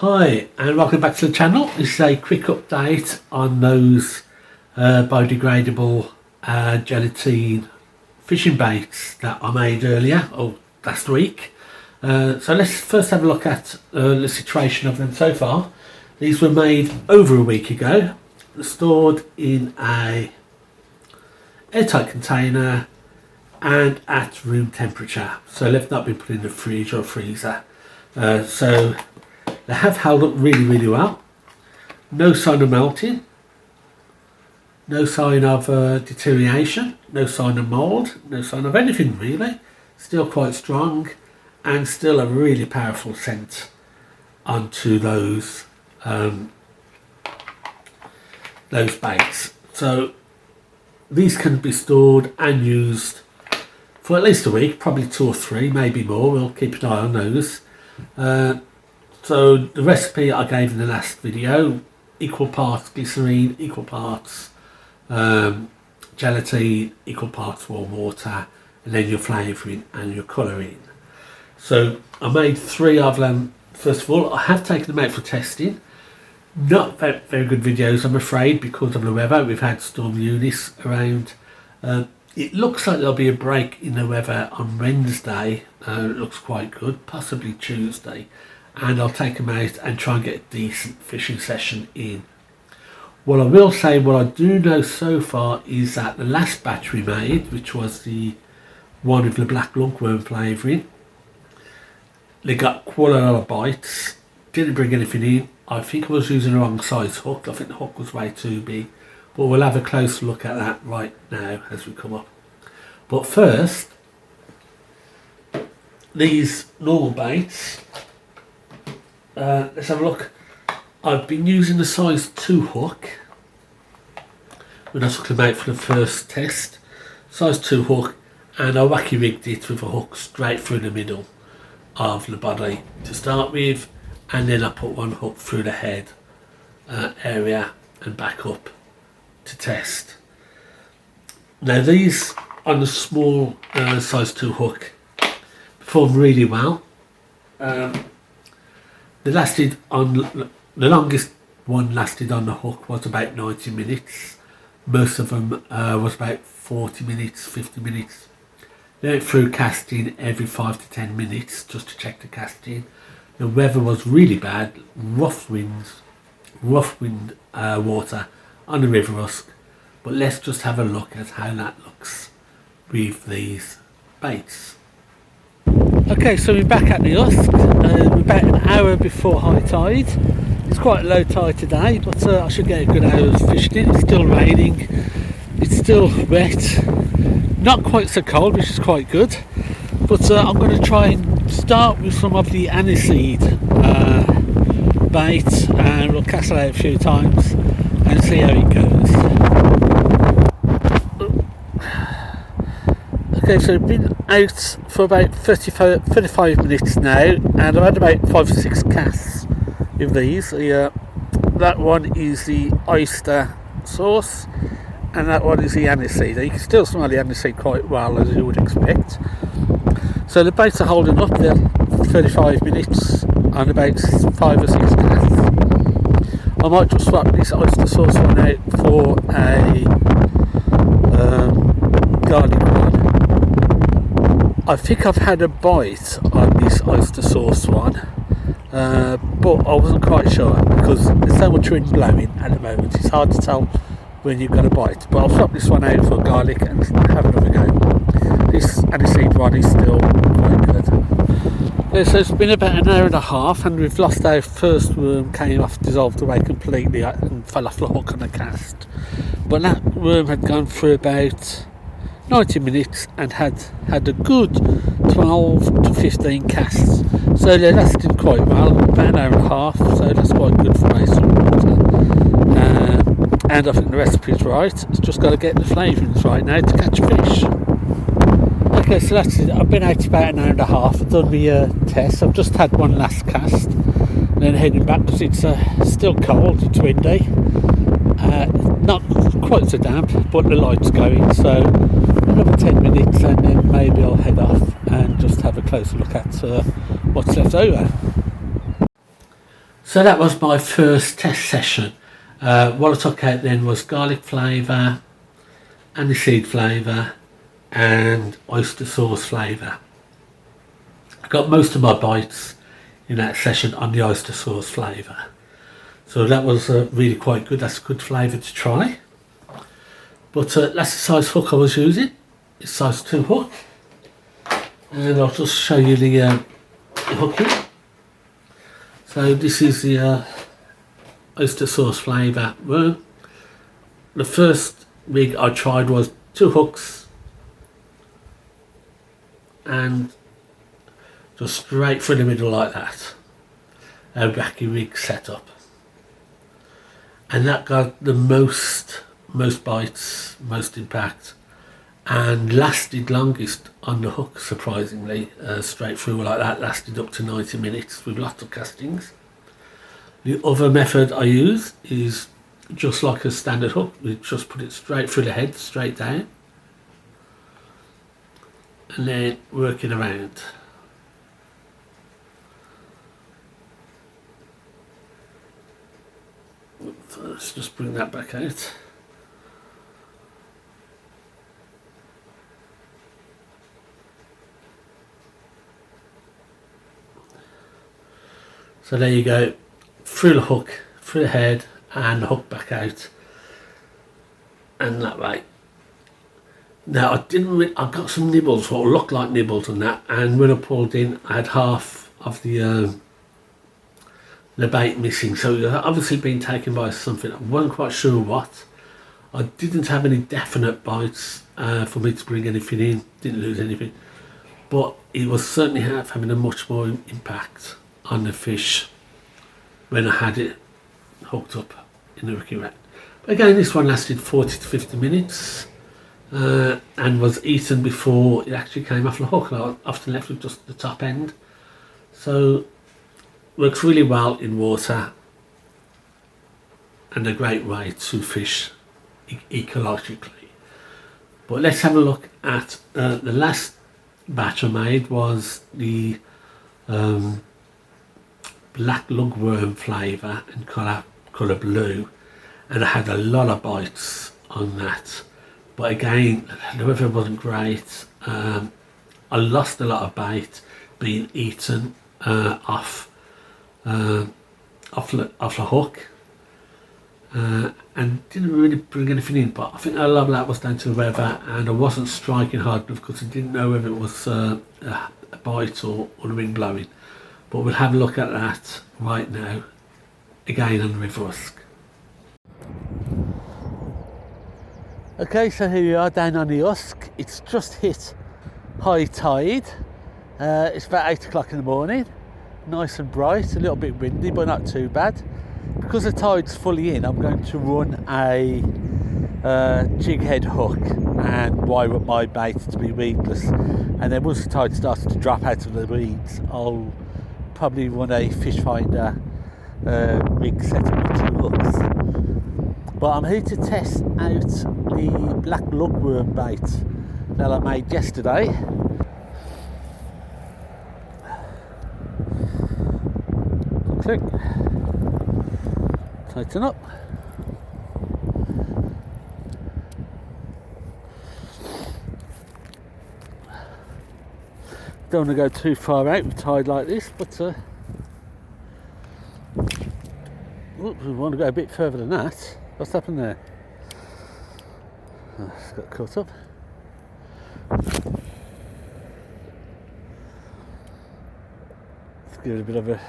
Hi and welcome back to the channel. This is a quick update on those biodegradable gelatine fishing baits that I made earlier or last week. So let's first have a look at the situation of them so far. These were made over a week ago, stored in a airtight container and at room temperature, so they've not been put in the fridge or freezer. So they have held up really well. No sign of melting, no sign of deterioration, no sign of mould, no sign of anything really. Still quite strong and still a really powerful scent onto those baits. So these can be stored and used for at least a week, probably 2 or 3, maybe more. We'll keep an eye on those. So the recipe I gave in the last video, equal parts glycerine, equal parts gelatine, equal parts warm water, and then your flavouring and your colouring. So I made 3 of them. First of all, I have taken them out for testing. Not very good videos, I'm afraid, because of the weather. We've had Storm Eunice around. It looks like there'll be a break in the weather on Wednesday. It looks quite good, possibly Tuesday. And I'll take them out and try and get a decent fishing session in. What I will say, what I do know so far is that the last batch we made, which was the one with the black lugworm flavouring, they got quite a lot of bites. Didn't bring anything in. I think I was using the wrong size hook. I think the hook was way too big. But we'll have a close look at that right now as we come up. But first, these normal baits. Let's have a look. I've been using the size 2 hook when I took them out for the first test. Size 2 hook, and I wacky rigged it with a hook straight through the middle of the body to start with, and then I put one hook through the head area and back up to test. Now these on the small size 2 hook performed really well. They lasted on the longest one lasted on the hook was about 90 minutes. Most of them was about 40 minutes, 50 minutes. They went through casting every 5 to 10 minutes just to check the casting. The weather was really bad, rough wind water on the River Usk. But let's just have a look at how that looks with these baits. Okay, so we're back at the Usk. We're about an hour before high tide. It's quite low tide today, but I should get a good hour's fishing. It's still raining, it's still wet, not quite so cold, which is quite good. But I'm going to try and start with some of the aniseed bait, and we'll cast it out a few times and see how it goes. Okay, so I've been out for about 35 minutes now, and I've had about 5 or 6 casts with these. That one is the oyster sauce, and that one is the aniseed. You can still smell the aniseed quite well, as you would expect. So the baits are holding up there 35 minutes on about 5 or 6 casts. I might just swap this oyster sauce one out for a garlic one. I think I've had a bite on this oyster sauce one, but I wasn't quite sure because there's so much wind blowing at the moment. It's hard to tell when you've got a bite. But I'll swap this one out for garlic and have another go. This aniseed one is still quite good. Yeah, so it's been about an hour and a half, and we've lost our first worm. Came off, dissolved away completely, and fell off the hook on the cast. But that worm had gone through about 90 minutes and had a good 12 to 15 casts, so they lasted quite well, about an hour and a half, so that's quite good for ice water. And I think the recipe's right. It's just got to get the flavourings right now to catch fish. Okay, so that's it. I've been out about an hour and a half. I've done the test. I've just had one last cast and then heading back because it's still cold, it's windy, not quite so damp, but the light's going, so another 10 minutes and then maybe I'll head off and just have a closer look at what's left over. So that was my first test session. What I took out then was garlic flavour, aniseed flavour and oyster sauce flavour. I got most of my bites in that session on the oyster sauce flavour. So that was really quite good. That's a good flavour to try. But that's the size hook I was using. It's size 2 hook. And I'll just show you the hooking. So this is the oyster sauce flavour worm. The first rig I tried was 2 hooks and just straight through the middle like that. A wacky rig setup. And that got the most bites, most impact, and lasted longest on the hook, surprisingly. Straight through like that, lasted up to 90 minutes with lots of castings. The other method I use is just like a standard hook. We just put it straight through the head, straight down, and then work it around. So let's just bring that back out. So there you go, through the hook, through the head, and the hook back out, and that way. Now I got some nibbles, what looked like nibbles on that, and when I pulled in, I had half of the bait missing. So it had obviously been taken by something. I wasn't quite sure what. I didn't have any definite bites for me to bring anything in. Didn't lose anything, but it was certainly having a much more impact on the fish when I had it hooked up in the ricky rat. Again, this one lasted 40 to 50 minutes and was eaten before it actually came off the hook. I often left with just the top end. So works really well in water and a great way to fish ecologically. But let's have a look at the last batch I made was the black lugworm flavour and colour blue, and I had a lot of bites on that, but again the weather wasn't great. I lost a lot of bait being eaten off the hook, and didn't really bring anything in, but I think a lot of that was down to the weather, and I wasn't striking hard enough because I didn't know whether it was a bite or the wind blowing. But we'll have a look at that right now, again on the River Usk. Okay, so here we are down on the Usk. It's just hit high tide. It's about 8 o'clock in the morning. Nice and bright, a little bit windy, but not too bad. Because the tide's fully in, I'm going to run a jig head hook and wire up my bait to be weedless. And then once the tide starts to drop out of the weeds, I'll probably run a fish finder rig setup with 2 hooks. But I'm here to test out the black lugworm bait that I made yesterday. Click, tighten up. Don't want to go too far out with tide like this, but we want to go a bit further than that. What's happened there? Oh, it's got caught up. Let's give it a bit of a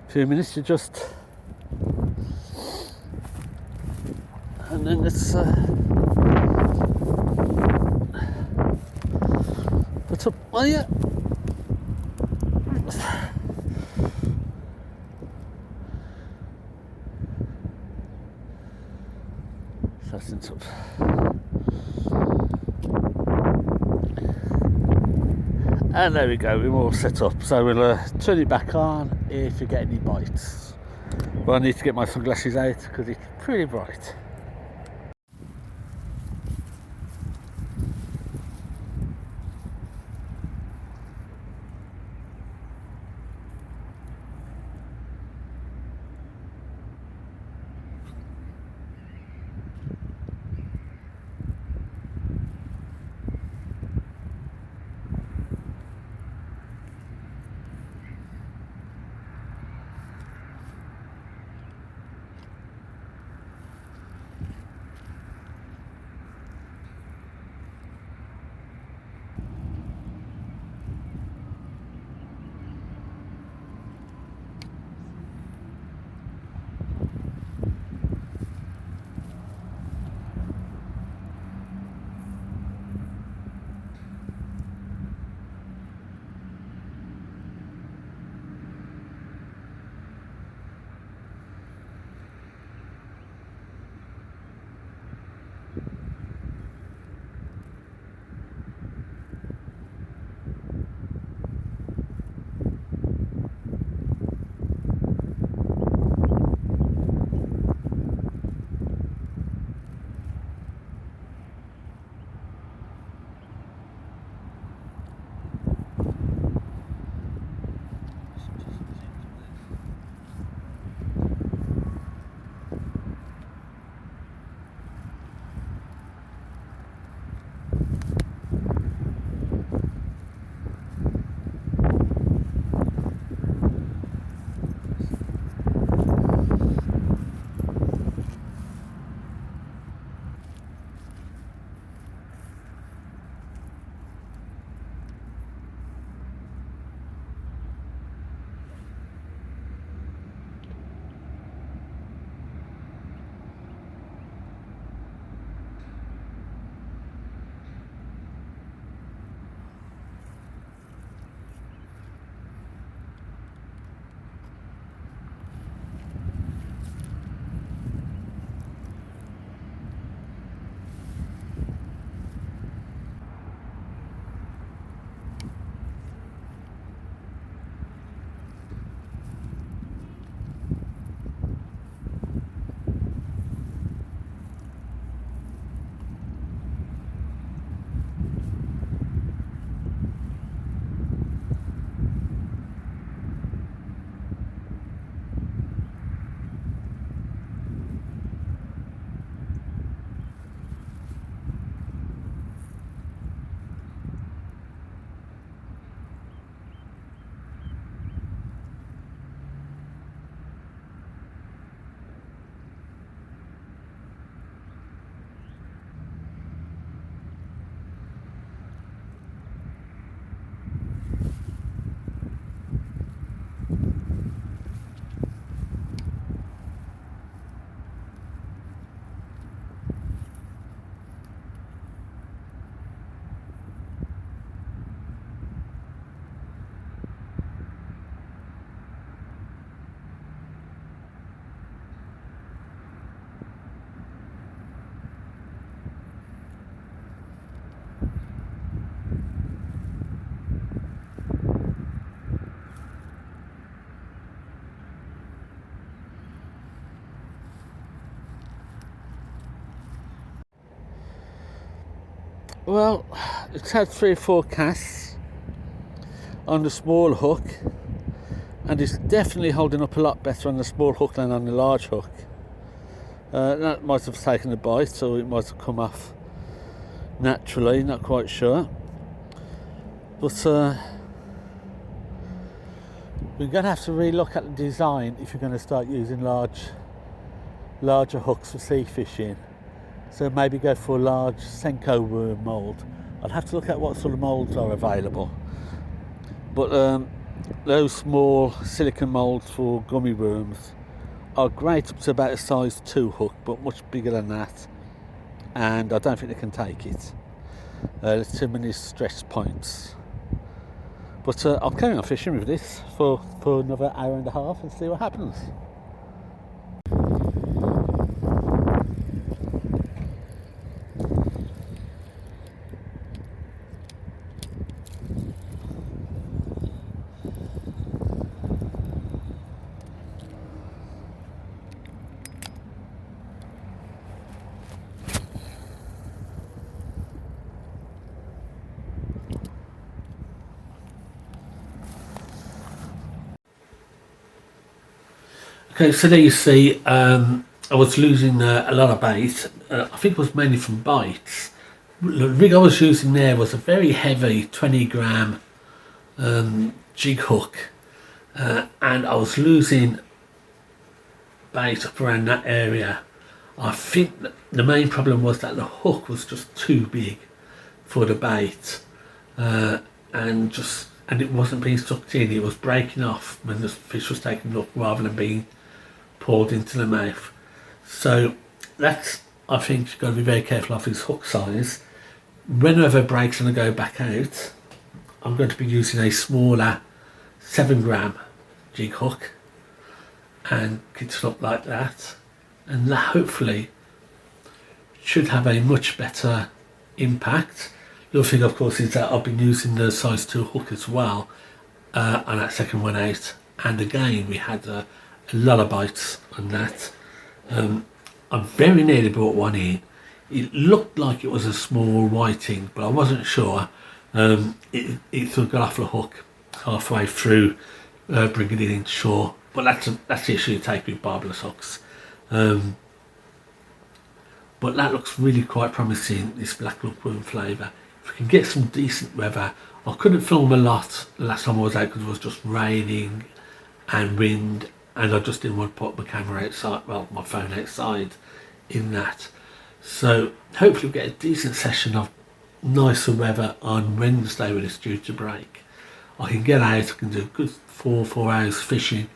few minutes to just, and then let's put up. Oh yeah. Up. And there we go, we're all set up. So we'll turn it back on if you get any bites. But I need to get my sunglasses out because it's pretty bright. Well, it's had 3 or 4 casts on the small hook, and it's definitely holding up a lot better on the small hook than on the large hook. That might have taken a bite, or it might have come off naturally, not quite sure. But we're going to have to relook at the design if you're going to start using larger hooks for sea fishing. So maybe go for a large Senko worm mould. I'd have to look at what sort of moulds are available. But those small silicone moulds for gummy worms are great up to about a size 2 hook, but much bigger than that. And I don't think they can take it. There's too many stress points. But I'll carry on fishing with this for another hour and a half and see what happens. Okay, so there you see, I was losing a lot of bait. I think it was mainly from bites. The rig I was using there was a very heavy 20 gram jig hook, and I was losing bait up around that area. I think that the main problem was that the hook was just too big for the bait, and it wasn't being sucked in. It was breaking off when the fish was taken up rather than being poured into the mouth. So that's, I think, you've got to be very careful of his hook size. Whenever it breaks and I go back out, I'm going to be using a smaller 7 gram jig hook and kit it up like that, and that hopefully should have a much better impact. The other thing, of course, is that I've been using the size 2 hook as well on that second one out, and again we had a lot of bites on that. I very nearly brought one in. It looked like it was a small whiting, but I wasn't sure. It sort of got off the hook halfway through bringing it in shore, but that's the issue you take with barbless hooks. But that looks really quite promising, this black lugworm flavour. If we can get some decent weather. I couldn't film a lot the last time I was out because it was just raining and wind, and I just didn't want to put my camera outside, well, my phone outside in that. So hopefully we'll get a decent session of nicer weather on Wednesday when it's due to break. I can get out, I can do a good 4 hours fishing,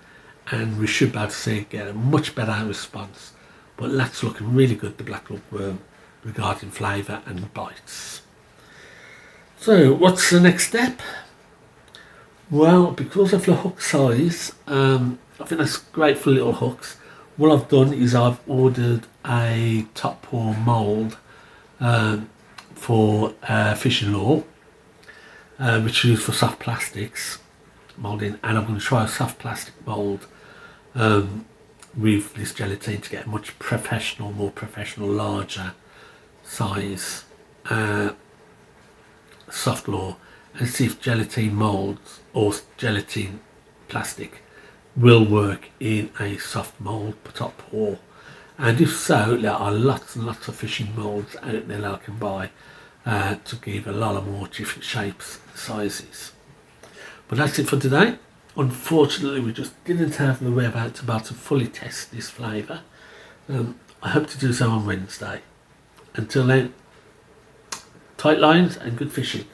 and we should be able to get a much better response. But that's looking really good, the black lugworm, regarding flavour and bites. So what's the next step? Well, because of the hook size, I think that's great for little hooks. What I've done is I've ordered a top pour mould for fishing lure, which is used for soft plastics moulding, and I'm going to try a soft plastic mould with this gelatine to get a much more professional, larger size soft lure, and see if gelatine moulds or gelatine plastic will work in a soft mould top pour. And if so, there are lots and lots of fishing moulds out there that I can buy to give a lot of more different shapes and sizes. But that's it for today. Unfortunately, we just didn't have the weather to be able to fully test this flavour. I hope to do so on Wednesday. Until then, tight lines and good fishing.